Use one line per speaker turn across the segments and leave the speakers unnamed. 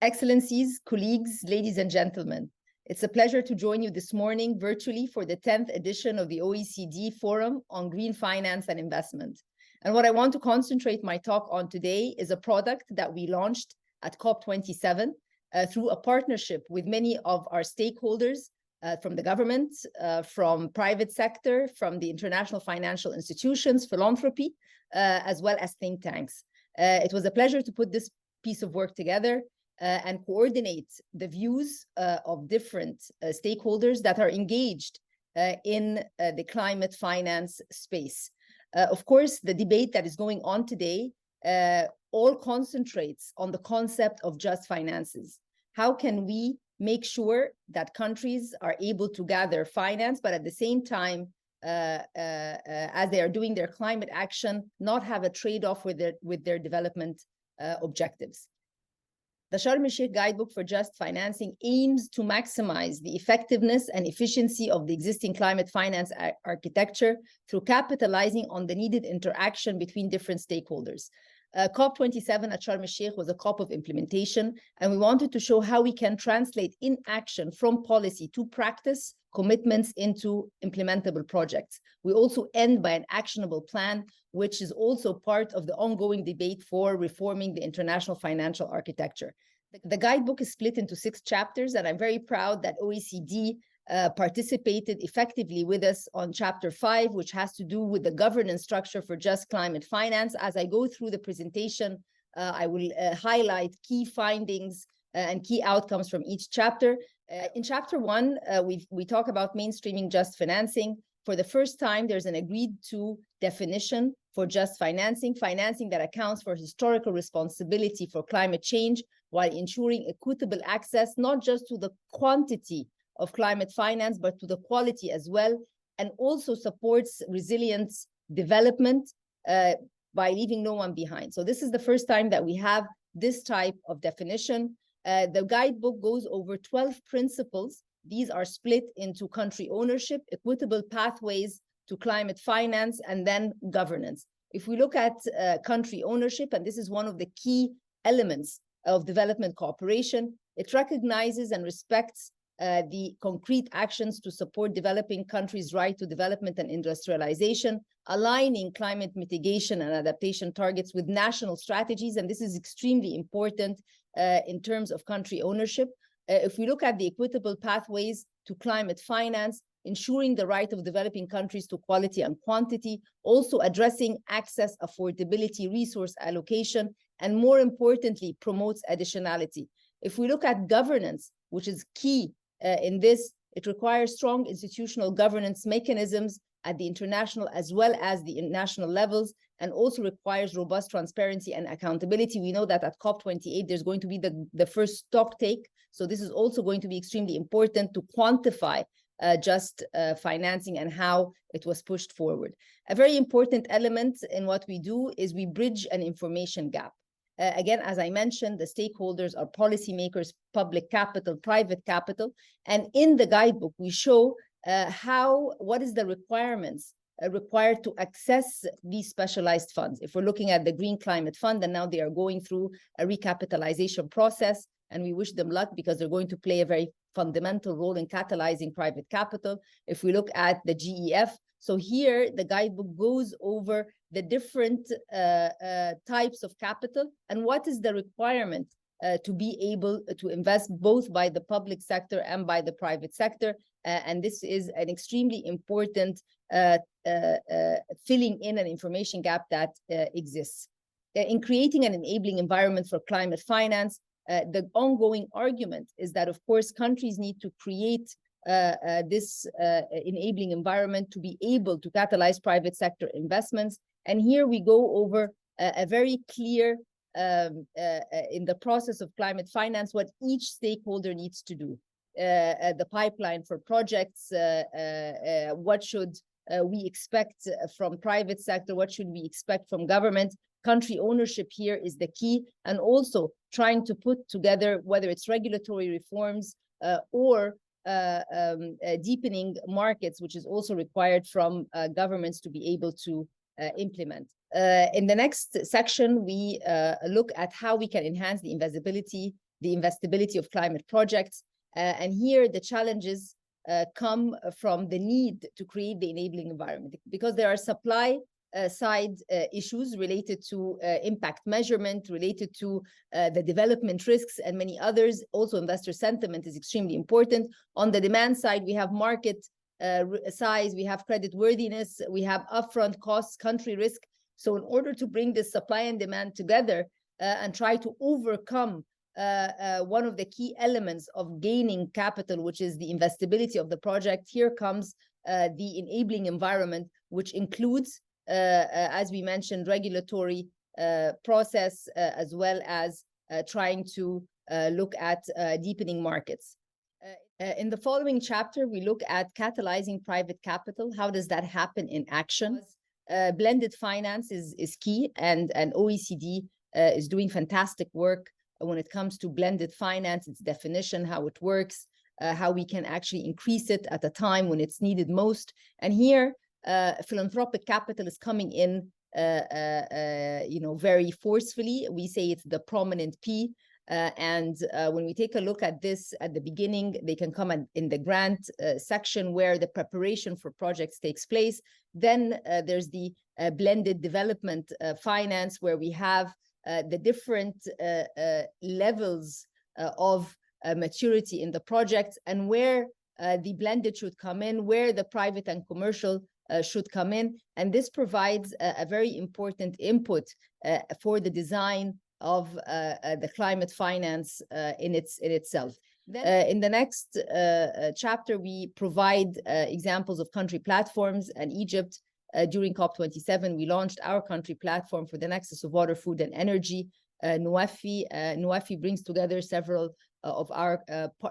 Excellencies, colleagues, ladies and gentlemen, it's a pleasure to join you this morning virtually for the 10th edition of the OECD Forum on Green Finance and Investment. And what I want to concentrate my talk on today is a product that we launched at COP27 through a partnership with many of our stakeholders from the government, from private sector, from the international financial institutions, philanthropy, as well as think tanks. It was a pleasure to put this piece of work together and coordinate the views of different stakeholders that are engaged in the climate finance space. Of course, the debate that is going on today all concentrates on the concept of just finances. How can we make sure that countries are able to gather finance, but at the same time, as they are doing their climate action, not have a trade-off with their development objectives? The Sharm el-Sheikh Guidebook for Just Financing aims to maximize the effectiveness and efficiency of the existing climate finance architecture through capitalizing on the needed interaction between different stakeholders. COP27 at Sharm el-Sheikh was a COP of implementation, and we wanted to show how we can translate in action from policy to practice commitments into implementable projects. We also end by an actionable plan, which is also part of the ongoing debate for reforming the international financial architecture. The guidebook is split into 6 chapters, and I'm very proud that OECD participated effectively with us on chapter 5, which has to do with the governance structure for just climate finance. As I go through the presentation, I will highlight key findings and key outcomes from each chapter. In chapter 1, we talk about mainstreaming just financing. For the first time, there's an agreed to definition for just financing that accounts for historical responsibility for climate change while ensuring equitable access, not just to the quantity of climate finance, but to the quality as well, and also supports resilience development by leaving no one behind. So this is the first time that we have this type of definition. The guidebook goes over 12 principles. These are split into country ownership, equitable pathways to climate finance, and then governance. If we look at country ownership, and this is one of the key elements of development cooperation, it recognizes and respects the concrete actions to support developing countries' right to development and industrialization, aligning climate mitigation and adaptation targets with national strategies, and this is extremely important in terms of country ownership. If we look at the equitable pathways to climate finance, ensuring the right of developing countries to quality and quantity, also addressing access, affordability, resource allocation, and more importantly, promotes additionality. If we look at governance, which is key in this, it requires strong institutional governance mechanisms at the international as well as the national levels, and also requires robust transparency and accountability. We know that at COP28, there's going to be the first stock take. So this is also going to be extremely important to quantify just financing and how it was pushed forward. A very important element in what we do is we bridge an information gap. Again, as I mentioned, the stakeholders are policymakers, public capital, private capital. And in the guidebook, we show what is the requirements required to access these specialized funds. If we're looking at the Green Climate Fund, and now they are going through a recapitalization process, and we wish them luck because they're going to play a very fundamental role in catalyzing private capital. If we look at the GEF, so here the guidebook goes over the different types of capital and what is the requirement to be able to invest both by the public sector and by the private sector. And this is an extremely important filling in an information gap that exists. In creating an enabling environment for climate finance, the ongoing argument is that, of course, countries need to create this enabling environment to be able to catalyze private sector investments. And here we go over a very clear, in the process of climate finance, what each stakeholder needs to do. The pipeline for projects, what should we expect from private sector, what should we expect from government. Country ownership here is the key, and also trying to put together, whether it's regulatory reforms or deepening markets, which is also required from governments to be able to implement. In the next section, we look at how we can enhance the investability of climate projects. And here the challenges come from the need to create the enabling environment, because there are supply side issues related to impact measurement, related to the development risks, and many others. Also, investor sentiment is extremely important. On the demand side, we have market size, we have credit worthiness, we have upfront costs, country risk. So in order to bring this supply and demand together and try to overcome one of the key elements of gaining capital, which is the investability of the project, here comes the enabling environment, which includes, as we mentioned, regulatory process, as well as trying to look at deepening markets. In the following chapter, we look at catalyzing private capital. How does that happen in action? Blended finance is key, and OECD is doing fantastic work when it comes to blended finance, its definition, how it works, how we can actually increase it at a time when it's needed most. And here, philanthropic capital is coming in, very forcefully. We say it's the prominent P. When we take a look at this at the beginning, they can come in the grant section where the preparation for projects takes place. Then there's the blended development finance, where we have the different levels of maturity in the project, and where the blended should come in, where the private and commercial should come in. And this provides a very important input for the design of the climate finance in itself. Then, in the next chapter, we provide examples of country platforms. And Egypt, during COP27, we launched our country platform for the nexus of water, food, and energy. NUEFI brings together several of our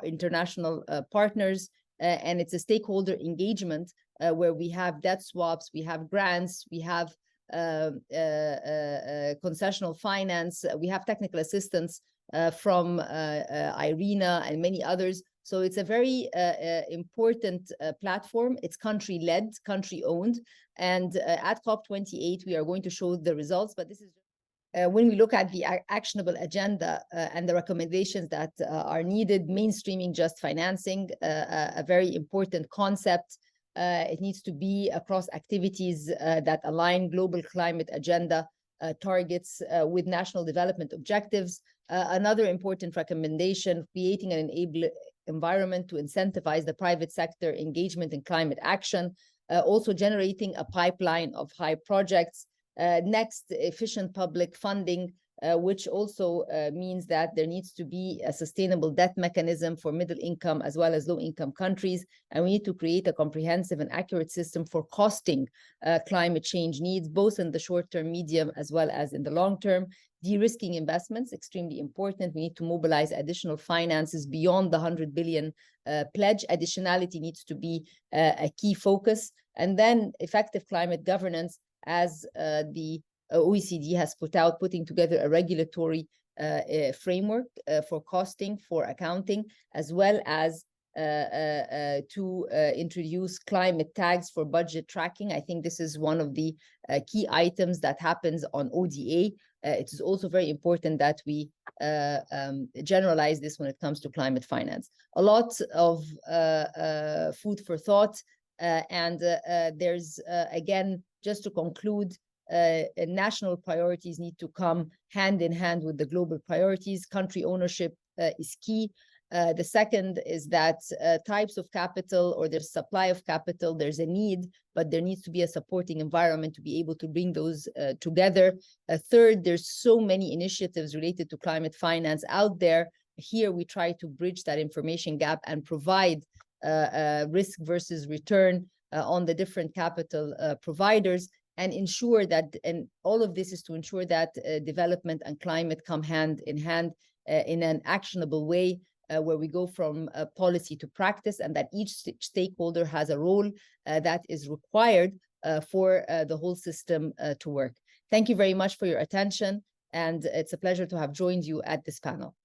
international partners, and it's a stakeholder engagement where we have debt swaps, we have grants, we have concessional finance, we have technical assistance from IRENA and many others. So it's a very important platform. It's country-led, country-owned, and at COP28 we are going to show the results. But this is when we look at the actionable agenda and the recommendations that are needed. Mainstreaming just financing, a very important concept. It needs to be across activities that align global climate agenda targets with national development objectives. Another important recommendation, creating an enabling environment to incentivize the private sector engagement in climate action. Also generating a pipeline of high projects. Next, efficient public funding, which also means that there needs to be a sustainable debt mechanism for middle income as well as low income countries. And we need to create a comprehensive and accurate system for costing climate change needs, both in the short term, medium, as well as in the long term. De-risking investments, extremely important. We need to mobilize additional finances beyond the 100 billion pledge. Additionality needs to be a key focus. And then effective climate governance, as the OECD has putting together a regulatory framework for costing, for accounting, as well as to introduce climate tags for budget tracking. I think this is one of the key items that happens on ODA. It is also very important that we generalize this when it comes to climate finance. A lot of food for thought, and there's again, just to conclude, national priorities need to come hand in hand with the global priorities. Country ownership is key. The second is that types of capital, or there's supply of capital, there's a need, but there needs to be a supporting environment to be able to bring those together. Third, there's so many initiatives related to climate finance out there. Here we try to bridge that information gap and provide risk versus return on the different capital providers, and ensure that, and all of this is to ensure that development and climate come hand in hand in an actionable way, where we go from policy to practice, and that each stakeholder has a role that is required for the whole system to work. Thank you very much for your attention, and it's a pleasure to have joined you at this panel.